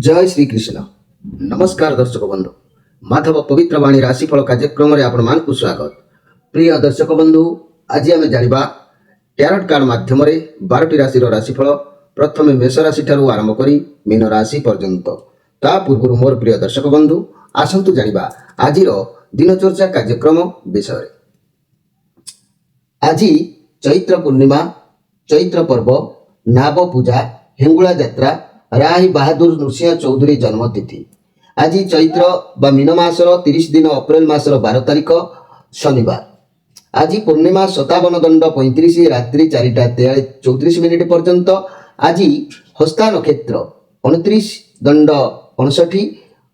जय श्री कृष्ण। नमस्कार दर्शक बंधु, माधव पवित्र वाणी राशिफल कार्यक्रम में आपण मानकु स्वागत। प्रिय दर्शक बंधु, आज आम जाना टैरोट कार्ड माध्यम 12टी राशि राशिफल प्रथम मेष राशि ठारू आरंभ करी मीन राशि पर्यंत। ता पूर्व मोर प्रिय दर्शक बंधु आसतु जाना आज दिनचर्चा कार्यक्रम विषय। आज चैत्र पूर्णिमा, चैत्र पर्व, नाग पूजा, हेंगुला यात्रा, राही बहादुर नृसिंह चौधरी जन्मतिथि। आज चैत्र बा मीन मासर 30 दिन अप्रैल मासर 12 तारिख शनिवार। आज पूर्णिमा 57 दंड 35 रात्रि 4टा 34 मिनिट पर्यंत। आज हस्ता नक्षत्र 29 दंड 59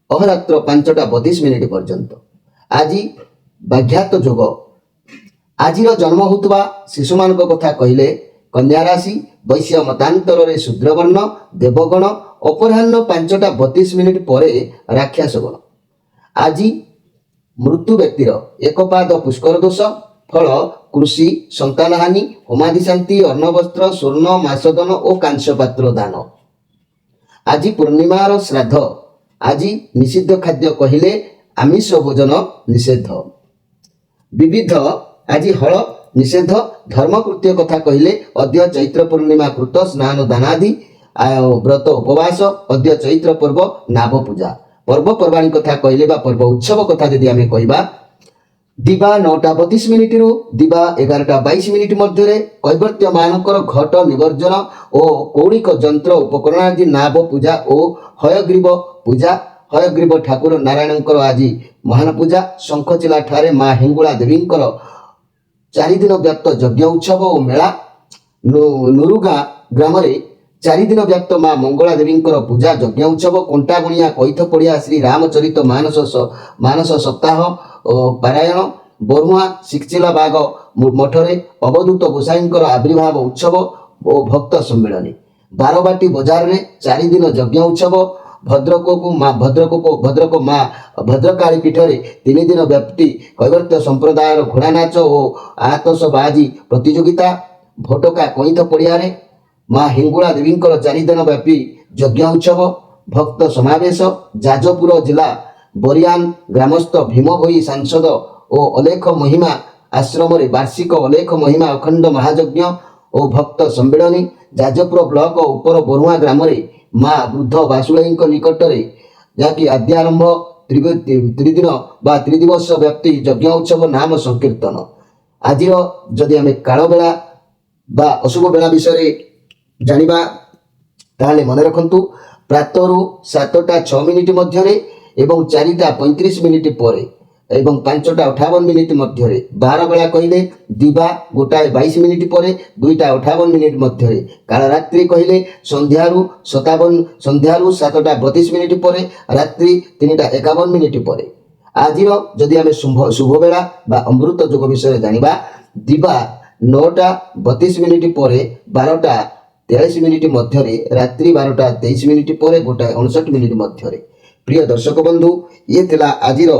अहरात्र 5टा 32 मिनिट पर्यंत। आज व्याघात जोग। आज जन्म होता शिशु मान कथा कहले कन्या राशि, वैश्य मतांतर शूद्रवर्ण, देवगण, अपराह्न 5टा 32 मिनिट पर राक्षस गण। आज मृत्यु व्यक्तिर एकपाद पुष्कर दोष, फल कृषि, संतान हानि, होमादि शांति, अन्न वस्त्र, स्वर्ण, मासदन और कांस्य पात्र दान। आज पूर्णिमार श्राद्ध। आज निषिद्ध खाद्य कहले आमिष भोजन निषेध। विविध आज हल निषेध। धर्मकृत्य कथा कहले अद्य चैत्र पूर्णिमा कृत स्नान दानादि व्रत उपवास। अद्य चैत्र पर्व नाभ पूजा। पर्वपर्वाणी कथा कहले बा पर्व उत्सव कथा यदि आम कहबा, दिवा 9टा 32 मिनिट रु दिवा 11टा 22 मिनिट मध्य कैवर्त्य मानकर घट निवर्जन और कौणिक जंत्र उपकरण आदि नाभ पूजा और हयग्रीव पूजा। हयग्रीव ठाकुर नारायणकर आज महान पूजा। शंखचिला ठारे माँ हेंगुला देवींकर 4 दिन व्याप्त यज्ञ उत्सव और मेला। नुरुगा ग्राम 4 दिन व्याप्त माँ मंगला देवींकर पूजा यज्ञ उत्सव। कंटागुणिया कैथ पड़िया श्री रामचरित मानस सप्ताह पारायण। बरुआ शिक्षिला बाग मठरे अवधूत गोसाईंकर आविर्भाव उत्सव और भक्त सम्मेलन। बारबाटी बजार में 4 दिन यज्ञ उत्सव। भद्रक माँ भद्रकाली पीठरे 3 दिन व्याप्ति कैवर्त्य संप्रदायर घोड़ा नाच और आतशबाजी प्रतियोगिता। भटका कैथ पड़िया माँ हिंगुला देवींकर 4 दिन व्यापी यज्ञ उत्सव भक्त समावेश। जाजपुर जिला बरियान ग्रामस्थ भीमभोई सांसद और अलेख महिमा आश्रम वार्षिक अलेख महिमा अखंड महायज्ञ और भक्त सम्मेलन। जाजपुर ब्लॉक उपर बरुआ ग्राम माँ वृद्ध बासुलाई निकटरे जहाँकि आद्यारंभ त्रिदिन बा त्रिदिवस व्याप्ति यज्ञ उत्सव नाम संकीर्तन। आज जदि आम काल बेला बा अशुभ बेला विषय जानिबा ताहले मन रखंतु प्रातरु 7टा 6 मिनिट मध्य एवं 4टा 35 मिनिट पर एवं 5टा 58 मिनिट मध्य। 12 बेला कहले दिवा 1टा 22 मिनिट पर 2टा 58 मिनिट मध्य। काल रात्रि कहले संध्यारू 7टा 32 मिनिट पर रात्रि 3टा 51 मिनिट पर। आज जदि आम शुभ बेला बा अमृत जोग विषय जानिबा, दिवा 9टा 32 मिनिट पर 12टा 43 मिनिट मध्य रात्रि 12टा 23 मिनिट पर 1टा 59 मिनिट मध्य। प्रिय दर्शक बंधु, ये थिला आजिर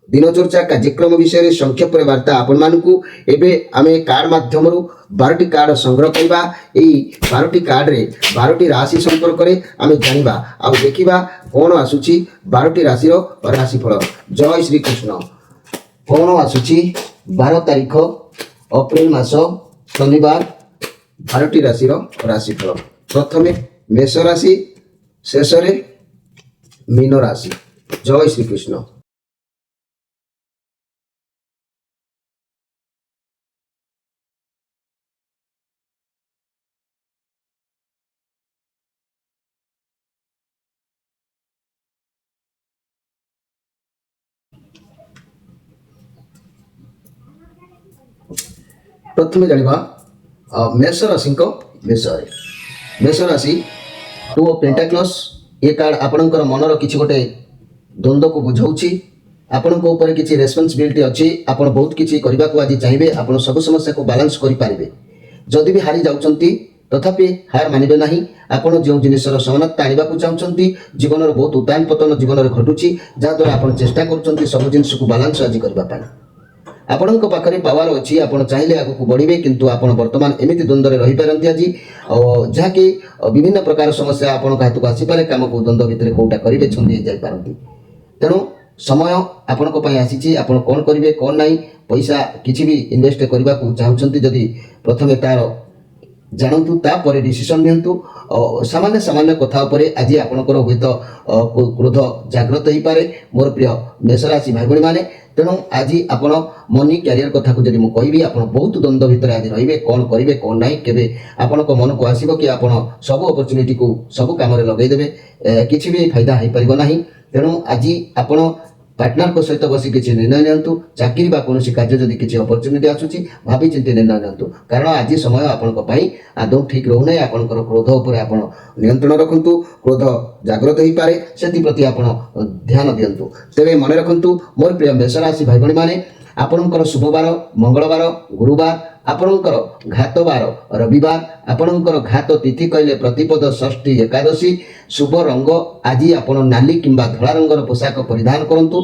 दिनचर्चा कार्यक्रम विषय संक्षेप वार्ता आपण मानकु। एबे आमे कार्ड माध्यम 12टी कार्ड संग्रह करबा। एई 12टी कार्ड रे 12टी राशि संपर्क रे आमे जानिबा आ देखिबा कोन आसुची 12टी राशि रो राशिफल। जय श्री कृष्ण। कोन आसुची 12 तारिख अप्रैल मास शनिवार 12टी राशि रो राशिफल। प्रथमे मेष राशि, शेष रे मीन राशि। जय श्री कृष्ण। प्रथमे जानिबा मेष राशि विषय। मेष राशि 2 ऑफ पेंटाक्लस। ये कार्ड आपणकर मनर किछि गोटे द्वंद्व को बुझाउछि। आपणक ऊपर किछि रेस्पॉन्सिबिलिटी अछि। आपण बहुत किछि करबा को आज चाहिए। आपण सब समस्या को बैलेंस करि पारिबे। जदि भी हारि जाउछंती तथापि हार मानिबे नाही। आपण जो जिनिसर समानता आनिबा को चाहुछंती, जीवन बहुत उतान पतन जीवन घटुछि, जहा द्वारा आपण चेष्टा करूछंती सब जिनिस को बैलेंस आज करबा पाई। ଆପଣଙ୍କ ପାଖରେ ପାୱାର ଅଛି, ଆପଣ ଚାହିଁଲେ ଆଗକୁ ବଢ଼ିବେ, କିନ୍ତୁ ଆପଣ ବର୍ତ୍ତମାନ ଏମିତି ଦ୍ୱନ୍ଦ୍ୱରେ ରହିପାରନ୍ତି ଆଜି ଯାହାକି ବିଭିନ୍ନ ପ୍ରକାର ସମସ୍ୟା ଆପଣଙ୍କ ହାତକୁ ଆସିପାରେ, କାମକୁ ଦ୍ୱନ୍ଦ୍ୱ ଭିତରେ କୋଉଟା କରିବେ ଛନ୍ଦି ଯାଇପାରନ୍ତି। ତେଣୁ ସମୟ ଆପଣଙ୍କ ପାଇଁ ଆସିଛି, ଆପଣ କ'ଣ କରିବେ କ'ଣ ନାହିଁ, ପଇସା କିଛି ବି ଇନଭେଷ୍ଟ କରିବାକୁ ଚାହୁଁଛନ୍ତି ଯଦି ପ୍ରଥମେ ତାର ଜାଣନ୍ତୁ, ତାପରେ ଡିସିସନ୍ ନିଅନ୍ତୁ। ସାମାନ୍ୟ ସାମାନ୍ୟ କଥା ଉପରେ ଆଜି ଆପଣଙ୍କର ହୁଏତ କ୍ରୋଧ ଜାଗ୍ରତ ହେଇପାରେ ମୋର ପ୍ରିୟ ମେଷ ରାଶି ଭାଇ ଭଉଣୀମାନେ। ତେଣୁ ଆଜି ଆପଣ ମନି କ୍ୟାରିୟର କଥାକୁ ଯଦି ମୁଁ କହିବି, ଆପଣ ବହୁତ ଦ୍ୱନ୍ଦ୍ୱ ଭିତରେ ଆଜି ରହିବେ, କ'ଣ କରିବେ କ'ଣ ନାହିଁ। କେବେ ଆପଣଙ୍କ ମନକୁ ଆସିବ କି ଆପଣ ସବୁ ଅପରଚ୍ୟୁନିଟିକୁ ସବୁ କାମରେ ଲଗାଇଦେବେ, କିଛି ବି ଫାଇଦା ହେଇପାରିବ ନାହିଁ। ତେଣୁ ଆଜି ଆପଣ ପାର୍ଟନରଙ୍କ ସହିତ ବସି କିଛି ନିର୍ଣ୍ଣୟ ନିଅନ୍ତୁ। ଚାକିରି ବା କୌଣସି କାର୍ଯ୍ୟ ଯଦି କିଛି ଅପରଚ୍ୟୁନିଟି ଆସୁଛି ଭାବି ଚିନ୍ତି ନିର୍ଣ୍ଣୟ ନିଅନ୍ତୁ, କାରଣ ଆଜି ସମୟ ଆପଣଙ୍କ ପାଇଁ ଆଦୌ ଠିକ୍ ରହୁନାହିଁ। ଆପଣଙ୍କର କ୍ରୋଧ ଉପରେ ଆପଣ ନିୟନ୍ତ୍ରଣ ରଖନ୍ତୁ, କ୍ରୋଧ ଜାଗ୍ରତ ହେଇପାରେ, ସେଥିପ୍ରତି ଆପଣ ଧ୍ୟାନ ଦିଅନ୍ତୁ। ତେବେ ମନେ ରଖନ୍ତୁ ମୋର ପ୍ରିୟ ମେଷ ରାଶି ଭାଇ ଭଉଣୀମାନେ, ଆପଣଙ୍କର ଶୁଭବାର ମଙ୍ଗଳବାର, ଗୁରୁବାର, ଆପଣଙ୍କର ଘାତ ବାର ରବିବାର, ଆପଣଙ୍କର ଘାତ ତିଥି କହିଲେ ପ୍ରତିପଦ, ଷଷ୍ଠୀ, ଏକାଦଶୀ। ଶୁଭ ରଙ୍ଗ ଆଜି ଆପଣ ନାଲି କିମ୍ବା ଧଳା ରଙ୍ଗର ପୋଷାକ ପରିଧାନ କରନ୍ତୁ,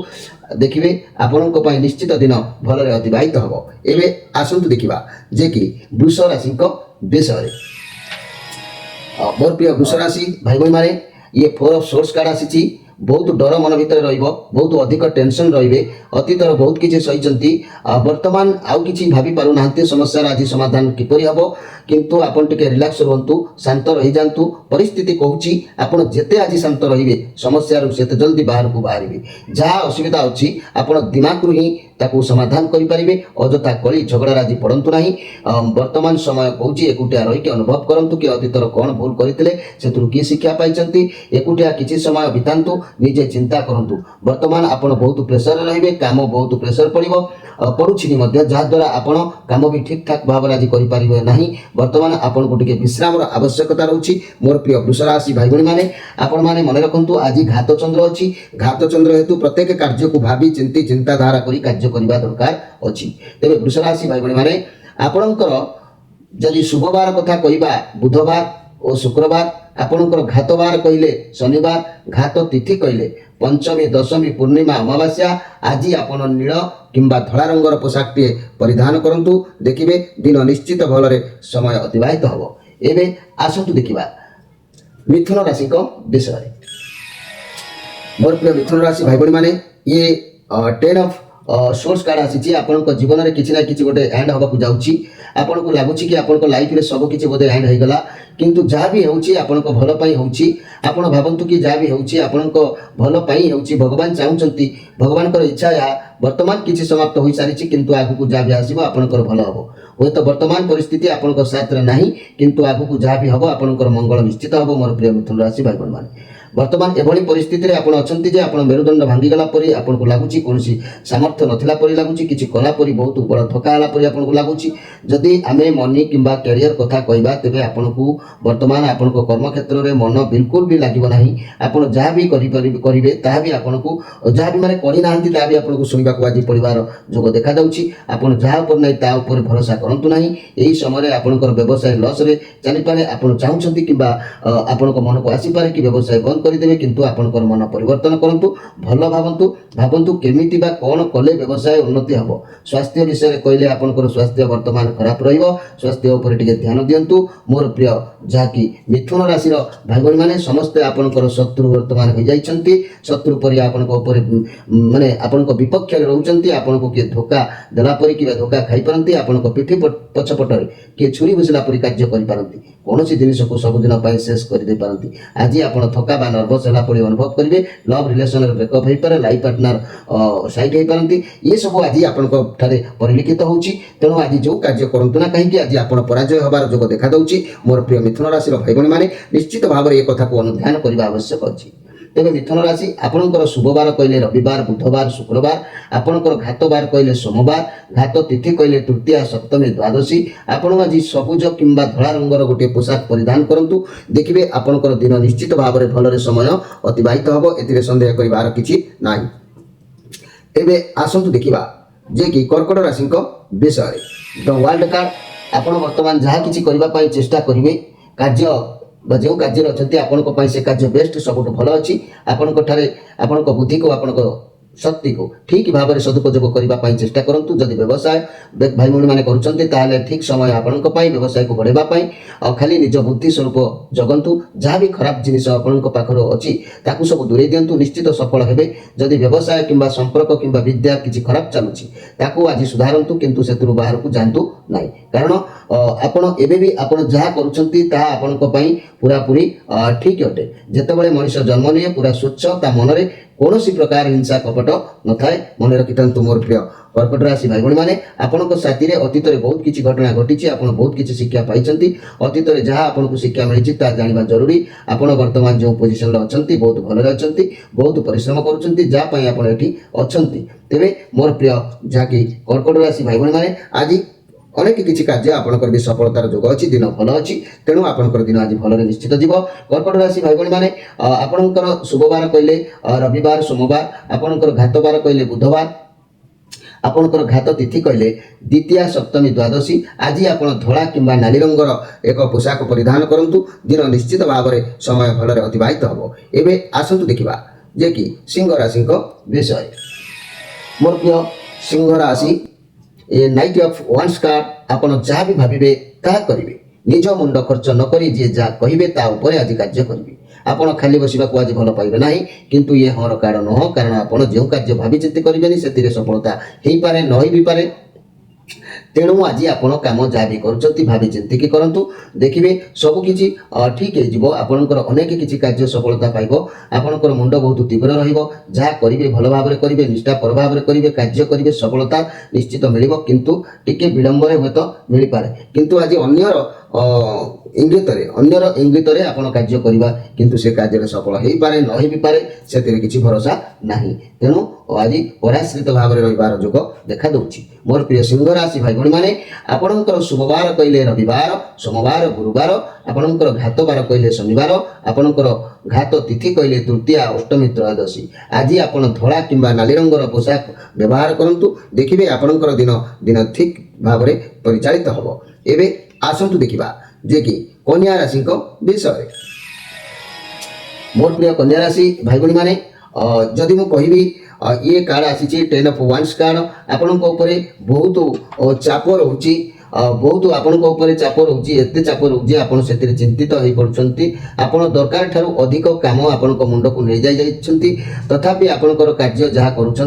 ଦେଖିବେ ଆପଣଙ୍କ ପାଇଁ ନିଶ୍ଚିତ ଦିନ ଭଲରେ ଅତିବାହିତ ହେବ। ଏବେ ଆସନ୍ତୁ ଦେଖିବା ଯେ କି ବୃଷ ରାଶିଙ୍କ ବିଷୟରେ। ମୋର ପ୍ରିୟ ବୃଷ ରାଶି ଭାଇ ଭଉଣୀମାନେ, ଇଏ 4 ଅଫ୍ ସୋର୍ସ କାର୍ଡ ଆସିଛି। ବହୁତ ଡର ମନ ଭିତରେ ରହିବ, ବହୁତ ଅଧିକ ଟେନସନ୍ ରହିବେ, ଅତୀତର ବହୁତ କିଛି ସହିଛନ୍ତି, ବର୍ତ୍ତମାନ ଆଉ କିଛି ଭାବି ପାରୁନାହାନ୍ତି ସମସ୍ୟାର ଆଜି ସମାଧାନ କିପରି ହେବ। କିନ୍ତୁ ଆପଣ ଟିକେ ରିଲାକ୍ସ ରୁହନ୍ତୁ, ଶାନ୍ତ ରହିଯାଆନ୍ତୁ। ପରିସ୍ଥିତି କହୁଛି ଆପଣ ଯେତେ ଆଜି ଶାନ୍ତ ରହିବେ ସମସ୍ୟାରୁ ସେତେ ଜଲ୍ଦି ବାହାରକୁ ବାହାରିବେ। ଯାହା ଅସୁବିଧା ଅଛି ଆପଣ ଦିମାଗରୁ ହିଁ ତାକୁ ସମାଧାନ କରିପାରିବେ। ଅଯଥା କଳି ଝଗଡ଼ାରେ ଆଜି ପଡ଼ନ୍ତୁ ନାହିଁ। ବର୍ତ୍ତମାନ ସମୟ କହୁଛି ଏକୁଟିଆ ରହିକି ଅନୁଭବ କରନ୍ତୁ କି ଅତୀତର କ'ଣ ଭୁଲ କରିଥିଲେ, ସେଥିରୁ କି ଶିକ୍ଷା ପାଇଛନ୍ତି। ଏକୁଟିଆ କିଛି ସମୟ ବିତାନ୍ତୁ, ନିଜେ ଚିନ୍ତା କରନ୍ତୁ। ବର୍ତ୍ତମାନ ଆପଣ ବହୁତ ପ୍ରେସରରେ ରହିବେ, କାମ ବହୁତ ପ୍ରେସର ପଡ଼ୁଛି ମଧ୍ୟ, ଯାହାଦ୍ୱାରା ଆପଣ କାମ ବି ଠିକ୍ ଠାକ୍ ଭାବରେ ଆଜି କରିପାରିବେ ନାହିଁ। ବର୍ତ୍ତମାନ ଆପଣଙ୍କୁ ଟିକେ ବିଶ୍ରାମର ଆବଶ୍ୟକତା ରହୁଛି ମୋର ପ୍ରିୟ ବୃଷ ରାଶି ଭାଇ ଭଉଣୀମାନେ। ଆପଣମାନେ ମନେ ରଖନ୍ତୁ ଆଜି ଘାତ ଚନ୍ଦ୍ର ଅଛି। ଘାତ ଚନ୍ଦ୍ର ହେତୁ ପ୍ରତ୍ୟେକ କାର୍ଯ୍ୟକୁ ଭାବି ଚିନ୍ତି ଚିନ୍ତାଧାରା କରି କାର୍ଯ୍ୟ କରିବା ଦରକାର ଅଛି। ତେବେ ବୃଷ ରାଶି ଭାଇ ଭଉଣୀମାନେ, ଆପଣଙ୍କର ଯଦି ଶୁଭବାର କଥା କହିବା ବୁଧବାର ଓ ଶୁକ୍ରବାର, ଆପଣଙ୍କର ଘାତବାର କହିଲେ ଶନିବାର, ଘାତ ତିଥି କହିଲେ ପଞ୍ଚମୀ, ଦଶମୀ, ପୂର୍ଣ୍ଣିମା, ଅମାବାସ୍ୟା। ଆଜି ଆପଣ ନୀଳ କିମ୍ବା ଧଳା ରଙ୍ଗର ପୋଷାକଟିଏ ପରିଧାନ କରନ୍ତୁ, ଦେଖିବେ ଦିନ ନିଶ୍ଚିତ ଭଲରେ ସମୟ ଅତିବାହିତ ହେବ। ଏବେ ଆସନ୍ତୁ ଦେଖିବା ମିଥୁନ ରାଶିଙ୍କ ବିଷୟରେ। ମୋର ପ୍ରିୟ ମିଥୁନ ରାଶି ଭାଇ ଭଉଣୀମାନେ, ଇଏ 10 ଅଫ୍ ସୋର୍ସ କାର୍ଡ ଆସିଛି। ଆପଣଙ୍କ ଜୀବନରେ କିଛି ନା କିଛି ଗୋଟେ ଏଣ୍ଡ ହେବାକୁ ଯାଉଛି। ଆପଣଙ୍କୁ ଲାଗୁଛି କି ଆପଣଙ୍କ ଲାଇଫରେ ସବୁ କିଛି ବୋଧେ ଏଣ୍ଡ ହେଇଗଲା, କିନ୍ତୁ ଯାହା ବି ହେଉଛି ଆପଣଙ୍କ ଭଲ ପାଇଁ ହେଉଛି। ଆପଣ ଭାବନ୍ତୁ କି ଯାହା ବି ହେଉଛି ଆପଣଙ୍କ ଭଲ ପାଇଁ ହେଉଛି। ଭଗବାନ ଚାହୁଁଛନ୍ତି, ଭଗବାନଙ୍କର ଇଚ୍ଛା ଏହା ବର୍ତ୍ତମାନ କିଛି ସମାପ୍ତ ହୋଇସାରିଛି, କିନ୍ତୁ ଆଗକୁ ଯାହା ବି ଆସିବ ଆପଣଙ୍କର ଭଲ ହେବ। ହୁଏତ ବର୍ତ୍ତମାନ ପରିସ୍ଥିତି ଆପଣଙ୍କ ସାଥରେ ନାହିଁ, କିନ୍ତୁ ଆଗକୁ ଯାହା ବି ହେବ ଆପଣଙ୍କର ମଙ୍ଗଳ ନିଶ୍ଚିତ ହେବ ମୋର ପ୍ରିୟ ମିଥୁନ ରାଶି ଭାଇ ଭଉଣୀମାନେ। ବର୍ତ୍ତମାନ ଏଭଳି ପରିସ୍ଥିତିରେ ଆପଣ ଅଛନ୍ତି ଯେ ଆପଣ ମେରୁଦଣ୍ଡ ଭାଙ୍ଗିଗଲା ପରି ଆପଣଙ୍କୁ ଲାଗୁଛି, କୌଣସି ସାମର୍ଥ୍ୟ ନଥିଲା ପରି ଲାଗୁଛି, କିଛି କଲା ପରି ବହୁତ ବଡ଼ ଧୋକା ହେଲା ପରି ଆପଣଙ୍କୁ ଲାଗୁଛି। ଯଦି ଆମେ ମନି କିମ୍ବା କ୍ୟାରିୟର କଥା କହିବା, ତେବେ ଆପଣଙ୍କୁ ବର୍ତ୍ତମାନ ଆପଣଙ୍କ କର୍ମକ୍ଷେତ୍ରରେ ମନ ବିଲକୁଲ ବି ଲାଗିବ ନାହିଁ। ଆପଣ ଯାହା ବି କରିବେ ତାହା ବି ଆପଣଙ୍କୁ, ଯାହା ବି ମାନେ କରିନାହାନ୍ତି ତାହା ବି ଆପଣଙ୍କୁ ଶୁଣିବାକୁ ଆଜି ପଡ଼ିବାର ଯୋଗ ଦେଖାଯାଉଛି। ଆପଣ ଯାହା ଉପରେ ନାହିଁ ତା ଉପରେ ଭରସା କରନ୍ତୁ ନାହିଁ। ଏହି ସମୟରେ ଆପଣଙ୍କର ବ୍ୟବସାୟ ଲସ୍ରେ ଚାଲିପାରେ। ଆପଣ ଚାହୁଁଛନ୍ତି କିମ୍ବା ଆପଣଙ୍କ ମନକୁ ଆସିପାରେ କି ବ୍ୟବସାୟ ବନ୍ଦ କରିଦେବେ, କିନ୍ତୁ ଆପଣଙ୍କର ମନ ପରିବର୍ତ୍ତନ କରନ୍ତୁ, ଭଲ ଭାବନ୍ତୁ କେମିତି ବା କ'ଣ କଲେ ବ୍ୟବସାୟ ଉନ୍ନତି ହେବ। ସ୍ୱାସ୍ଥ୍ୟ ବିଷୟରେ କହିଲେ ଆପଣଙ୍କର ସ୍ୱାସ୍ଥ୍ୟ ବର୍ତ୍ତମାନ ଖରାପ ରହିବ, ସ୍ୱାସ୍ଥ୍ୟ ଉପରେ ଟିକେ ଧ୍ୟାନ ଦିଅନ୍ତୁ ମୋର ପ୍ରିୟ ଯାହାକି ମିଥୁନ ରାଶିର ଭାଇ ଭଉଣୀମାନେ। ସମସ୍ତେ ଆପଣଙ୍କର ଶତ୍ରୁ ବର୍ତ୍ତମାନ ହୋଇଯାଇଛନ୍ତି, ଶତ୍ରୁ ପରି ଆପଣଙ୍କ ଉପରେ ମାନେ ଆପଣଙ୍କ ବିପକ୍ଷରେ ରହୁଛନ୍ତି। ଆପଣଙ୍କୁ କିଏ ଧୋକା ଦେଲା ପରି କିମ୍ବା ଧୋକା ଖାଇପାରନ୍ତି, ଆପଣଙ୍କ ପିଠି ପଛପଟରେ କିଏ ଛୁରୀ ଭୁସିଲା ପରି କାର୍ଯ୍ୟ କରିପାରନ୍ତି, କୌଣସି ଜିନିଷକୁ ସବୁଦିନ ପାଇଁ ଶେଷ କରିଦେଇପାରନ୍ତି। ଆଜି ଆପଣ ଥକା ବା ନର୍ଭସ ହେଲା ପରି ଅନୁଭବ କରିବେ। ଲଭ୍ ରିଲେସନରେ ବ୍ରେକଅପ୍ ହେଇପାରେ, ଲାଇଫ୍ ପାର୍ଟନର ସାଇଡ୍ ହେଇପାରନ୍ତି। ଏସବୁ ଆଜି ଆପଣଙ୍କ ଠାରେ ପରିଲିଖିତ ହେଉଛି। ତେଣୁ ଆଜି ଯେଉଁ କାର୍ଯ୍ୟ କରନ୍ତୁ ନା କାହିଁକି ଆଜି ଆପଣ ପରାଜୟ ହେବାର ଯୋଗ ଦେଖାଯାଉଛି ମୋର ପ୍ରିୟ ମିଥୁନ ରାଶିର ଭାଇ ଭଉଣୀମାନେ। ନିଶ୍ଚିତ ଭାବରେ ଏ କଥାକୁ ଅନୁଧ୍ୟାନ କରିବା ଆବଶ୍ୟକ ଅଛି। ତେବେ ମିଥୁନ ରାଶି, ଆପଣଙ୍କର ଶୁଭବାର କହିଲେ ରବିବାର, ବୁଧବାର, ଶୁକ୍ରବାର, ଆପଣଙ୍କର ଘାତବାର କହିଲେ ସୋମବାର, ଘାତ ତିଥି କହିଲେ ତୃତୀୟା, ସପ୍ତମୀ, ଦ୍ୱାଦଶୀ। ଆପଣ ଆଜି ସବୁଜ କିମ୍ବା ଧଳା ରଙ୍ଗର ଗୋଟିଏ ପୋଷାକ ପରିଧାନ କରନ୍ତୁ, ଦେଖିବେ ଆପଣଙ୍କର ଦିନ ନିଶ୍ଚିତ ଭାବରେ ଭଲରେ ସମୟ ଅତିବାହିତ ହେବ, ଏଥିରେ ସନ୍ଦେହ କରିବାର କିଛି ନାହିଁ। ଏବେ ଆସନ୍ତୁ ଦେଖିବା ଯେ କି କର୍କଟ ରାଶିଙ୍କ ବିଷୟରେ। ଦ ୱାର୍ଲ୍ଡ କାର୍ଡ, ଆପଣ ବର୍ତ୍ତମାନ ଯାହା କିଛି କରିବା ପାଇଁ ଚେଷ୍ଟା କରିବେ, କାର୍ଯ୍ୟ ବା ଯେଉଁ କାର୍ଯ୍ୟରେ ଅଛନ୍ତି ଆପଣଙ୍କ ପାଇଁ ସେ କାର୍ଯ୍ୟ ବେଷ୍ଟ, ସବୁଠୁ ଭଲ ଅଛି। ଆପଣଙ୍କ ଠାରେ ଆପଣଙ୍କ ବୁଦ୍ଧିକୁ ଆପଣଙ୍କ शक्ति को ठीक भाव में सदुपयोग करने चेष्टा करूँ। जदि व्यवसाय भाई भाई मैंने करुँचे ठीक समय आपण व्यवसाय को बढ़ावाई खाली निज बुद्धि स्वरूप जगंतु जहाँ भी खराब जिनिस आपण पाखर अच्छी ताकू सब दूरे दिंतु निश्चित सफल हेबे। जदि व्यवसाय किंबा संपर्क किंबा विद्या किसी खराब चलुची ताकू आज सुधारतु किंतु से बाहर को जातु नहीं कारण आपण एबे भी आपण जहाँ करुँच ताहा आपण पूरा पूरी ठीक अटे। जेतेबेले मनुष्य जन्म निये पूरा स्वच्छ ता मनरे कौन प्रकार हिंसा कपट न थाए मन रखिथांतु। मोर प्रिय कर्कट राशि भाई मैंने आपण साथी अतीत में बहुत किसी घटना घटी आप बहुत किसी शिक्षा पाई अतीत में जहाँ आपको शिक्षा मिली जाना जरूरी। आपण वर्तमान जो पोजिशन अच्छा बहुत भल अच्छा बहुत परिश्रम कर तेरे मोर प्रिय जहाँकि कर्कट राशि भाई मैंने आज अनेक किसी कार्य आपंकर भी सफलतार जोग अच्छी दिन भल अच्छी तेणु आपंकर दिन आज भल निश्चित जीव। कर्कट राशि भाई भाई मैंने आपंकर शुभवार कहले रविवार सोमवार आपंकर घातवार कहले बुधवार आपंकर घात तिथि कहले द्वितीया सप्तमी द्वादशी आज आप धड़ा किंबा नाली रंगर एक पोशाक परिधान करंतु दिन निश्चित भाव में समय भल अतिबाहित हम। एवं आसतु देखा जे कि सिंह राशि विषय। मोर प्रिय सिंह राशि ए नाइट ऑफ वंस कार्ड आपण जहाँ भी भाविबे ताहा करिवे निज मुंड खर्च न करी जे जहाँ कहिबे ता उपरे आज कार्य करिवे। आपण खाली बसिबा को आज भल पाइबे नाही किंतु ये हर कारण न कारण आपण जो कार्य भावी चिंती करिवेनी सेतिरे सफलता हेई पारे न होई भी पारे। तेणु आज आपण काम जहाँ भी कर भावी चिंतिकी करंतु देखिए सबकि ठीक हो आपणकर अनेक किसी कार्य सफलता पाइब। आपणकर मुंड बहुत तीव्र रहिबो जहाँ करिवे भल भाव में करिवे निष्ठापर भाव में करिवे कार्य करिवे सफलता निश्चित मिलिबो किंतु टिके विलंब हुए तो मिल पारे किंतु आज अन्यर इंगित आपण कार्य करवा किंतु से कार्य सफल हो पारे न हो पारे से किसी भरोसा नहीं। तेणु आज पराश्रित भाव में रविवार जोग देखा दूची। मोर प्रिय सिंह राशि भाई भाई मैंने आपणकर शुभवार कहले रविवार सोमवार गुरुवार आपणकर घातवार कहले शनिवार आपणकर घात तिथि कहले तृतीया अष्टमी त्रयोदशी आज आप धड़ा किंबा नाली रंगर पोशाक व्यवहार करंतु देखिए आपणकर दिन दिन ठीक भाव में परिचालित हम। एवं आसतु देखा जे कि कन्या राशि विषय। मोर प्रिय कन्या राशि भाई भाई मैंने जदि मु कहबी ये कार्ड आसी 10 ऑफ वंस कार्ड आपण बहुत चाप रोची बहुत आपण चाप रोचे एत चाप रोचे आप चिंतित हो पड़ुंट आप दरकार ठारू अधिक काम आपण मुंड को नहीं जाती तथापि आपणकर कार्य जहाँ करुँच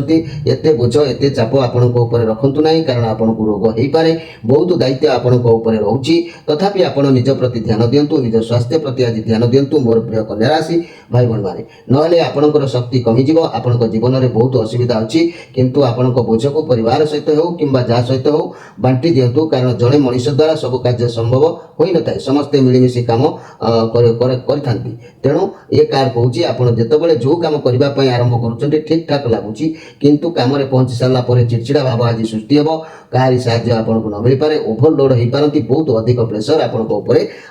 बोझ एत चाप आपण रखु ना कारण आपन को रोग हो पारे बहुत दायित्व आपण रोचे तथापि आप निज प्रति ध्यान दिंतु निज स्वास्थ्य प्रति आज ध्यान दिंतु। मोर प्रिय कन्या राशि भाई भाई मैंने ना आपणकर शक्ति कमिज आपण जीवन में बहुत असुविधा अच्छी किंतु आपण बोझ को परिवार सहित हो कि जहाँ सहित हो बांटी दिंतु कारण जड़े मनीष द्वारा सब कार्य संभव हो न था समस्ते मिलमिशी काम करथांती। तेणु ये कार्ड कहूँ आप जितेबाला जो कम करने आरंभ कर ठीक ठाक लगुच किंतु कम पहुंची सारा चिड़चिड़ा भाव आज सृष्टि हे कहारी साहाय्य आपको न मिल पारे ओभरलोड हो पारती बहुत अधिक प्रेसर आपण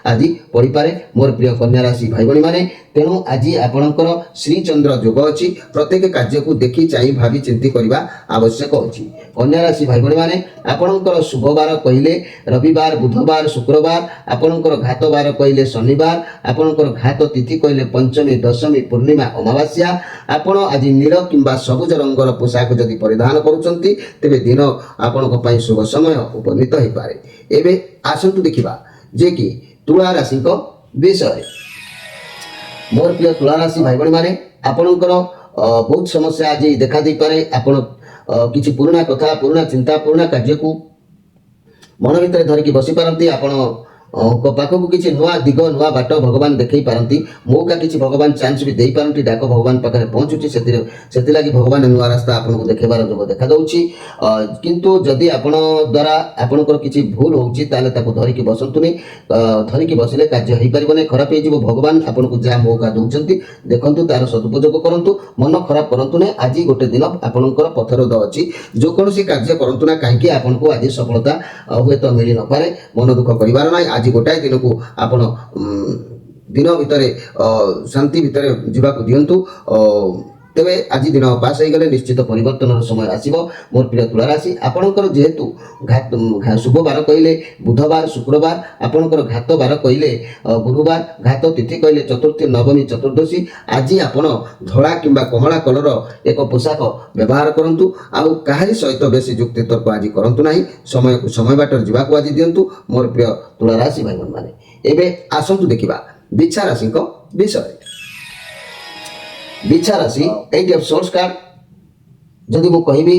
आज पड़ पारे। मोर प्रिय कन्या राशि भाई भाई मैंने तेणु आज आपणकर श्रीचंद्र जोग अच्छी प्रत्येक कार्य को देखी चाह भावी चिंती करने आवश्यक अच्छी। कन्या राशि भाई भाई मैंने आपणकर शुभवार कहले रविवार बुधवार शुक्रवार आपणकर घातवार कहले शनिवार आपणकर घात तिथि कहले पंचमी दशमी पूर्णिमा अमावास्या आपण आज नील किंबा सबुज रंगर पोशाक जदि परिधान करुछंती तेबे दिन आपणक पई शुभ समय उपनीत हो पारे। एबे आसंतु देखिबा जे कि तुला राशि विषय। मोर प्रिय तुला राशि भाई भाई मैंने आपणकर बहुत समस्या आज देखा दे पारे आपण किछि पुराना कथा पुराना चिंता पुराना कार्य को मन भीतर धरिकी बसी पारती आपण पाखक किसी नुआ दिग नुआ बाट भगवान देखई पारती मौका किसी भगवान चांस भी दे पारती डाक भगवान पाखे पहुँचुची से लगी भगवान नुआ रास्ता आपको देखेबार जोग देखा दउची किंतु जदि आपण द्वारा आपणकर किसी भूल होउची ताले ताको धरिकी बसंतुनी धरिकी बसिले कार्य हो पारिबने खराब हो भगवान आपको जहाँ मौका दउचंती देखंतु तार सदुपयोग करंतु मन खराब करंतु ने आज गोटे दिन आपणकर पथरोध अछि जो कोनोसी कार्य करंतु ना काहेकि आपनको आज सफलता हुए तो मिली न पारे मन दुख करिवार नै आज गोटाए दिन को आपण दिन भितर शांति भितर जीवा को दिंतु तेबे आज दिन पास हो गले निश्चित परिवर्तन समय आसीबो मोर प्रिय तुला राशि आपणकर जेहेतु शुभ बार कहले बुधवार शुक्रवार आपणकर घात बार कहले गुरुवार घात तिथि कहले चतुर्थी नवमी चतुर्दशी आज आपण धड़ा किंबा कमला कलर एक पोशाक व्यवहार करंतु आउ काहारी सहित बेसी जुक्ति तर्क आज करंतु नाही समय को समय बाटर जीवा को आज दियंतु मोर प्रिय तुला राशि भाई माने एबे आसंतु देखिबा बिच्छा राशि को विषय बिच्छा राशि एट ऑफ सोर्स कार्ड जदि मु कहबी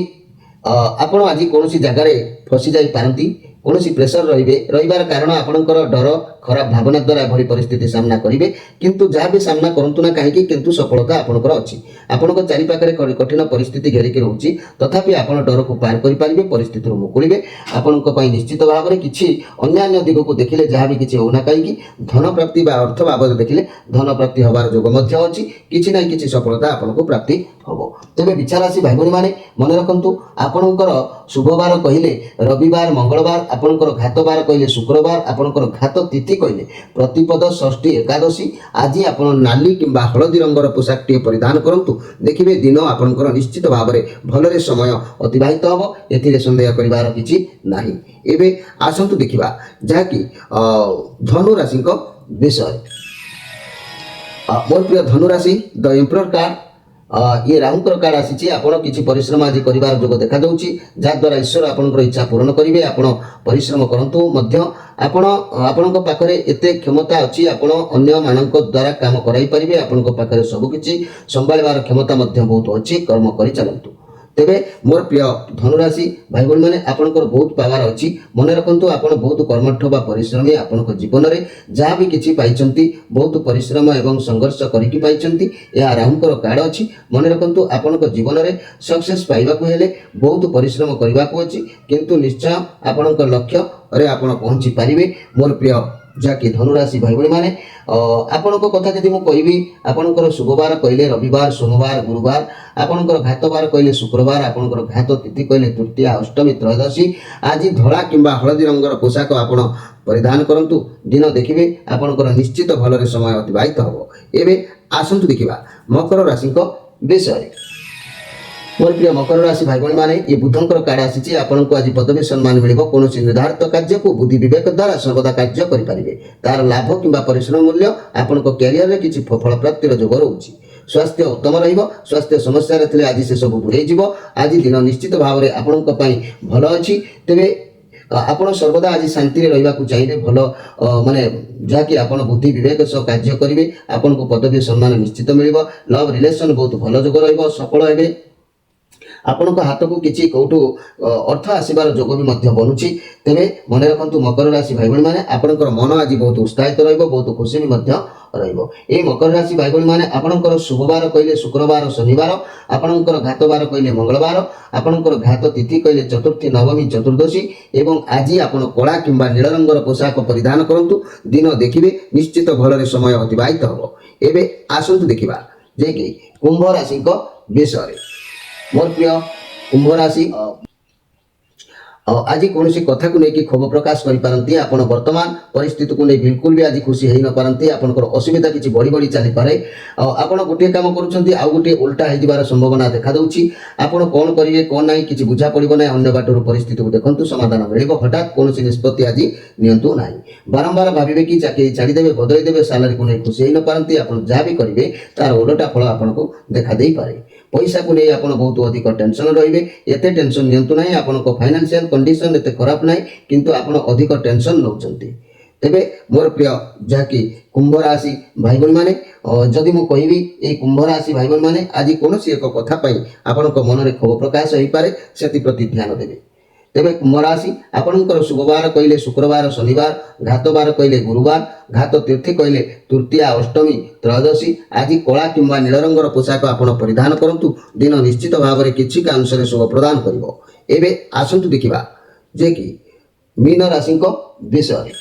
आपण आज कौन जगार फसी जाई पारंती कौन प्रेसर रहिबार कारण आपणकर डर खराब भावना द्वारा भली परिस्थिति सामना करेंगे किंतु जहाँ भी सामना करंतु ना कहीं किंतु सफलता आपणकर अच्छी आपण चारि पाखरे कठिन परिस्थिति घेरिकी रोची तथापि आपण डर को पार कर पारे परिस्थिति मुकुड़े आपण निश्चित भाव में किसी अन्य दिग को देखिले जहाँ भी किसी होना कहीं धन प्राप्ति अर्थ बाबद देखिले धन प्राप्ति हबार जोग अच्छी किसी ना कि सफलता आपको प्राप्ति हम तेज बिच्छा राशि भाई भाई मैंने मन रखु आपणकर शुभवार कहले रविवार मंगलवार आपणकर घात बार कहले शुक्रवार आपणकर घात तिथि कहले प्रतिपद षष्ठी एकादशी आज आप नाली किंबा हलदी रंगर पोशाक टी परिधान करंतु देखिए दिन आपणकर निश्चित भाव में भलरे समय अतिबाहित हम एथिरे संदेह करिवार किछि नाही एबे आसंतु देखिबा जाकी धनु राशि को विषय मोर प्रिय धनु राशि द एम्परर कार्ड ये राहुंकर कार्ड आसी आपण किसी परिश्रम आज करिवार जोग देखा दउची जहाद्वारा ईश्वर आपणकर इच्छा पूर्ण करेंगे आपण परिश्रम करंतु मध्य आपण पाखरे एते क्षमता अच्छी आपण अन्य मानक द्वारा काम कराई परिबे आपण पाखरे सब किछि संभाळबार क्षमता मध्य बहुत अच्छी कर्म करि चलंतु तेबे मोर प्रिय धनुराशि भाई भाई मैंने आपणकर बहुत पावर अच्छी मन रखु आपण बहुत कर्मठ बा परिश्रमी आपण जीवन में जहाँ भी किसी पाइछंती बहुत परिश्रम एवं संघर्ष करिकी पाइछंती या राहुंकर कार्ड अच्छी मन रखु आपण जीवन में सक्सेस पाइबाकू हेले बहुत परिश्रम करबाकू अच्छी किंतु निश्चय आपणकर लक्ष्य अरे आपण पहुंची पारिबे मोर प्रिय जाकि धनुराशि भाई भाई मैंने आपण कथा जदि मुझे कहबी आपणकर शुभवार कहले रविवार सोमवार गुरुवार आपणकर घात बार कहले शुक्रवार आपणकर घात तिथि कहले तृतीया अष्टमी त्रयोदशी आज धड़ा किंबा हलदी रंगर पोशाक आपण परिधान करंतु दिन देखिबे आपणकर निश्चित भलरे समय अतिबाहित हम एबे आसंतु देखिबा मकर राशि को विषय मोर प्रिय मकर राशि भाई भाई मैंने ये बुधंकर कार्ड आसी आपन को आज पदवी सम्मान मिल कौन निर्धारित कार्य को बुद्धि विवेक द्वारा सर्वदा कार्य करेंगे तार लाभ किंबा परिश्रम मूल्य आपण कैरियर में किसी फल प्राप्तिर जोग रोचे स्वास्थ्य उत्तम स्वास्थ्य समस्या आज से सब दूरे आज दिन निश्चित भाव में आपण भल अच्छी तेरे आपण सर्वदा आज शांति रहा चाहिए भल माने जहाँकि आपण बुद्धि विवेक सह कार्य करेंगे आपन को पदवी सम्मान निश्चित मिल लव रिलेशन बहुत भल जोग रफल हे आपण हाथ को किसी कौटू अर्थ आसबार जोग भी बनूची तेरे मन रखु मकर राशि भाई भाई मैंने आपणकर मन आज बहुत उत्साहित बहुत खुशी भी मकर राशि भाई भाई मैंने आपणकर शुभवार कहले शुक्रवार शनिवार आपणकर घात बार कहले मंगलवार आपणकर घात तिथि कहले चतुर्थी नवमी चतुर्दशी एवं आज आपण कला किंबा नील रंगर पोशाक परिधान करंतु दिन देखिबे निश्चित भलरे समय अतिबाहित हम एबे आसंतु देखिबा जे कि कुंभ राशि को विषय मोर प्रिय कुंभ राशि आज कौन सी कथा को लेकिन क्षोभ प्रकाश करें आपड़ वर्तमान परिस्थिति को नहीं बिल्कुल भी आज खुशी हो न पारती आपंकर असुविधा किसी बढ़ी बढ़ी चली पारे आपड़ गोटे काम करुँच आउ गोटे उल्टा हो संभावना देखा दूची आपड़ कौन करेंगे कौन ना कि बुझा पड़ो ना अन्य बाटर परिस्थिति को देखते समाधान मिल हठात कौन निष्पत्ति आज नियंतु ना बारंबार भावे कि चाकरी छाड़देवे बदलदेवे सालारी को नहीं खुशी हो न पारती आप जहाँ भी करेंगे तार उलटा फल आपको देखा दे पारे पैसा को नहीं आप बहुत अधिक टेंशन रहिबे एते टेंशन नियंतु नहीं आपन को फाइनेंशियल कंडीशन एते खराब नहीं किंतु आपण अधिक टेंशन नौचंती तेबे मोर प्रिय जाकि कुंभ राशि भाई भाई माने जदि मु कहबी ए कुंभ राशि भाई भाई माने आज कौन एक कथा पाई आपन को मन रे क्षोभ प्रकाश हो पारे सेति प्रति ध्यान देबे तेबे कुंभ राशि आपणकर शुभवार कहले शुक्रवार शनिवार घात बार कहले गुरुवार घात तिथि कहले तृतीया अष्टमी त्रयोदशी आज कला किंबा नील रंगर पोशाक आपण परिधान करंतु दिन निश्चित भाव में किसी अंश शुभ प्रदान करिवो एबे आसंतु देखिबा जे कि मीन राशि को विषय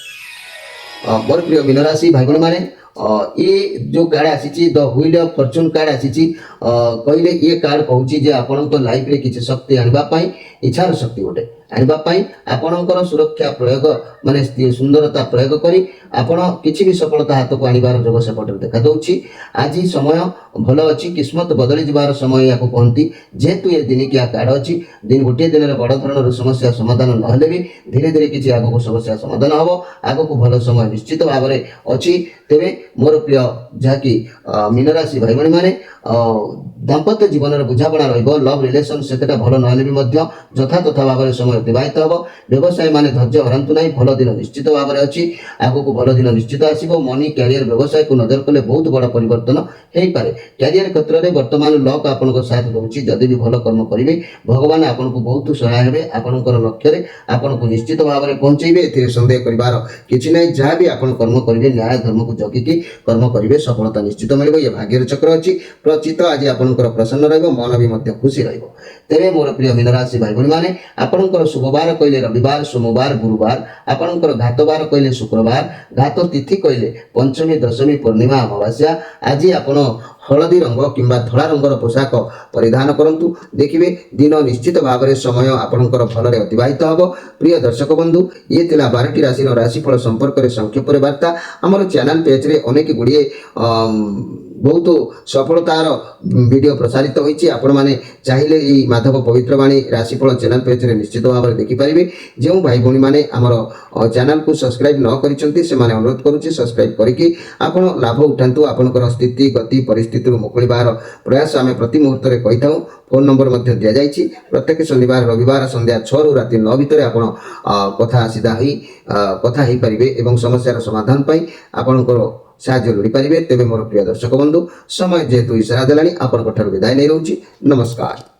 मोर प्रिय मीन राशि भाई भाई माने ये जो कार्ड आसी the wheel of Fortune card आसी कहले ये कार्ड कहूँ जे आपण लाइफ रे किसी शक्ति आनिबा पई इच्छार शक्ति गोटे ଆଣିବା ପାଇଁ ଆପଣଙ୍କର ସୁରକ୍ଷା ପ୍ରୟୋଗ ମାନେ ସୁନ୍ଦରତା ପ୍ରୟୋଗ କରି ଆପଣ କିଛି ବି ସଫଳତା ହାତକୁ ଆଣିବାର ଯୋଗ ସେପଟରେ ଦେଖାଯାଉଛି। ଆଜି ସମୟ ଭଲ ଅଛି, କିସ୍ମତ ବଦଳି ଯିବାର ସମୟ ଏହାକୁ କହନ୍ତି। ଯେହେତୁ ଏ ଦିନିକିଆ କାର୍ଡ ଅଛି, ଗୋଟିଏ ଦିନରେ ବଡ଼ ଧରଣର ସମସ୍ୟା ସମାଧାନ ନହେଲେ ବି ଧୀରେ ଧୀରେ କିଛି ଆଗକୁ ସମସ୍ୟା ସମାଧାନ ହେବ। ଆଗକୁ ଭଲ ସମୟ ନିଶ୍ଚିତ ଭାବରେ ଅଛି। ତେବେ ମୋର ପ୍ରିୟ ଯାହାକି ମୀନ ରାଶି ଭାଇ ଭଉଣୀମାନେ, ଦାମ୍ପତ୍ୟ ଜୀବନର ବୁଝାପଣା ରହିବ। ଲଭ୍ ରିଲେସନ୍ ସେତେଟା ଭଲ ନହେଲେ ବି ମଧ୍ୟ ଯଥାତଥା ଭାବରେ ସମୟ ଅତିବାହିତ ହେବ। ବ୍ୟବସାୟୀ ମାନେ ଧୈର୍ଯ୍ୟ ହରାନ୍ତୁ ନାହିଁ, ଭଲ ଦିନ ନିଶ୍ଚିତ ଭାବରେ ଅଛି। ଆଗକୁ ଭଲ ଦିନ ନିଶ୍ଚିତ ଆସିବ। ମନି, କ୍ୟାରିୟର, ବ୍ୟବସାୟକୁ ନଜର କଲେ ବହୁତ ବଡ଼ ପରିବର୍ତ୍ତନ ହେଇପାରେ। କ୍ୟାରିୟର କ୍ଷେତ୍ରରେ ବର୍ତ୍ତମାନ ଲକ୍ ଆପଣଙ୍କ ସାଥ ଦେଉଛି। ଯଦି ବି ଭଲ କର୍ମ କରିବେ, ଭଗବାନ ଆପଣଙ୍କୁ ବହୁତ ସହାୟ ହେବେ। ଆପଣଙ୍କର ଲକ୍ଷ୍ୟରେ ଆପଣଙ୍କୁ ନିଶ୍ଚିତ ଭାବରେ ପହଞ୍ଚେଇବେ, ଏଥିରେ ସନ୍ଦେହ କରିବାର କିଛି ନାହିଁ। ଯାହା ବି ଆପଣ କର୍ମ କରିବେ, ନ୍ୟାୟ ଧର୍ମକୁ ଜଗିକି କର୍ମ କରିବେ, ସଫଳତା ନିଶ୍ଚିତ ମିଳିବ। ଏ ଭାଗ୍ୟର ଚକ୍ର ଅଛି। ପ୍ରଚିତ ଆଜି ଆପଣଙ୍କର ପ୍ରସନ୍ନ ରହିବ, ମନ ବି ମଧ୍ୟ ଖୁସି ରହିବ। ତେବେ ମୋର ପ୍ରିୟ ମୀନ ରାଶି ଭାଇ ଭଉଣୀମାନେ, ଆପଣଙ୍କର ଶୁଭବାର କହିଲେ ରବିବାର, ସୋମବାର, ଗୁରୁବାର। ଆପଣଙ୍କର ଘାତ ବାର କହିଲେ ଶୁକ୍ରବାର। ଘାତ ତିଥି କହିଲେ ପଞ୍ଚମୀ, ଦଶମୀ, ପୂର୍ଣ୍ଣିମା, ଅମାବାସ୍ୟା। ଆଜି ଆପଣ ହଳଦୀ ରଙ୍ଗ କିମ୍ବା ଧଳା ରଙ୍ଗର ପୋଷାକ ପରିଧାନ କରନ୍ତୁ। ଦେଖିବେ ଦିନ ନିଶ୍ଚିତ ଭାବରେ ସମୟ ଆପଣଙ୍କର ଭଲରେ ଅତିବାହିତ ହେବ। ପ୍ରିୟ ଦର୍ଶକ ବନ୍ଧୁ, ଇଏ ଥିଲା 12ଟି ରାଶିର ରାଶିଫଳ ସମ୍ପର୍କରେ ସଂକ୍ଷେପରେ ବାର୍ତ୍ତା। ଆମର ଚ୍ୟାନେଲ ପେଜରେ ଅନେକ ଗୁଡ଼ିଏ ବହୁତ ସଫଳତାର ଭିଡ଼ିଓ ପ୍ରସାରିତ ହୋଇଛି। ଆପଣମାନେ ଚାହିଁଲେ ଏହି ମାଧବ ପବିତ୍ରବାଣୀ ରାଶିଫଳ ଚ୍ୟାନେଲ ପେଜରେ ନିଶ୍ଚିତ ଭାବରେ ଦେଖିପାରିବେ। ଯେଉଁ ଭାଇ ଭଉଣୀମାନେ ଆମର ଚ୍ୟାନେଲକୁ ସବସ୍କ୍ରାଇବ୍ ନ କରିଛନ୍ତି, ସେମାନେ ଅନୁରୋଧ କରୁଛି ସବସ୍କ୍ରାଇବ୍ କରିକି ଆପଣ ଲାଭ ଉଠାନ୍ତୁ। ଆପଣଙ୍କର ସ୍ଥିତି ଗତି ପରିସ୍ଥିତିରୁ ମୁକୁଳିବାର ପ୍ରୟାସ ଆମେ ପ୍ରତି ମୁହୂର୍ତ୍ତରେ କହିଥାଉ। ଫୋନ୍ ନମ୍ବର ମଧ୍ୟ ଦିଆଯାଇଛି। ପ୍ରତ୍ୟେକ ଶନିବାର ରବିବାର ସନ୍ଧ୍ୟା 6ରୁ ରାତି 9 ଭିତରେ ଆପଣ କଥା ହେଇପାରିବେ ଏବଂ ସମସ୍ୟାର ସମାଧାନ ପାଇଁ ଆପଣଙ୍କର ସାହାଯ୍ୟ ଲୋଡ଼ିପାରିବେ। ତେବେ ମୋର ପ୍ରିୟ ଦର୍ଶକ ବନ୍ଧୁ, ସମୟ ଯେହେତୁ ଇସାରା ଦେଲାଣି, ଆପଣଙ୍କ ଠାରୁ ବିଦାୟ ନେଇ ରହୁଛି। ନମସ୍କାର।